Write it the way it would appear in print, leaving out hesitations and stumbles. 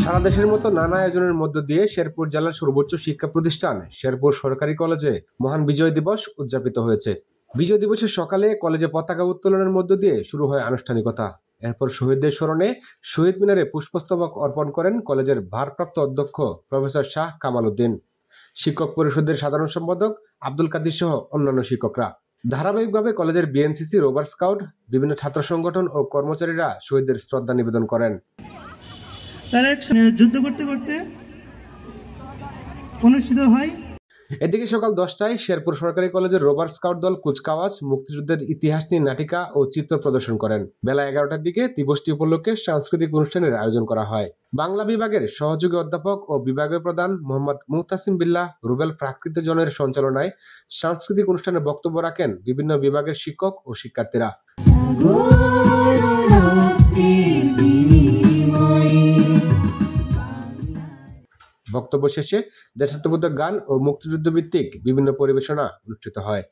সারা দেশের মতো নানা আয়োজনের মধ্য দিয়ে শেরপুর জেলার সর্বোচ্চ শিক্ষা প্রতিষ্ঠান শেরপুর সরকারি কলেজে মহান বিজয় দিবস উদযাপিত হয়েছে। বিজয় দিবসের সকালে কলেজে পতাকা উত্তোলনের মধ্য দিয়ে শুরু হয় আনুষ্ঠানিকতা। এরপর শহীদদের স্মরণে শহীদ মিনারে পুষ্পস্তবক অর্পণ করেন কলেজের ভারপ্রাপ্ত অধ্যক্ষ প্রফেসর শাহ কামাল উদ্দিন, শিক্ষক পরিষদের সাধারণ সম্পাদক আব্দুল কাদির সহ অন্যান্য শিক্ষকরা। ধারাবাহিকভাবে কলেজের বিএনসিসি, রোভার স্কাউট, বিভিন্ন ছাত্র সংগঠন ও কর্মচারীরা শহীদদের শ্রদ্ধা নিবেদন করেন। তারা একসাথে যুদ্ধ করতে করতে অনুষ্ঠিত হয়। এদিকে সকাল 10টায় শেরপুর সরকারি কলেজের রোভার স্কাউট দল কুচকাওয়াজ, মুক্তিযুদ্ধের ইতিহাস নিয়ে নাটিকা ও চিত্র প্রদর্শন করেন। বেলা 11টার দিকে দিবসটি উপলক্ষে সাংস্কৃতিক অনুষ্ঠানের আয়োজন করা হয়। বাংলা বিভাগের সহযোগী অধ্যাপক ও বিভাগীয় প্রধান মোহাম্মদ মুহতাসিম বিল্লাহ রুবেল প্রাকৃতজনের সঞ্চালনায় সাংস্কৃতিক অনুষ্ঠানে বক্তব্য রাখেন বিভিন্ন বিভাগের শিক্ষক ও শিক্ষার্থীরা। বক্তব্য শেষে দেশাত্মবোধক গান ও মুক্তিযুদ্ধ ভিত্তিক বিভিন্ন পরিবেশনা অনুষ্ঠিত হয়।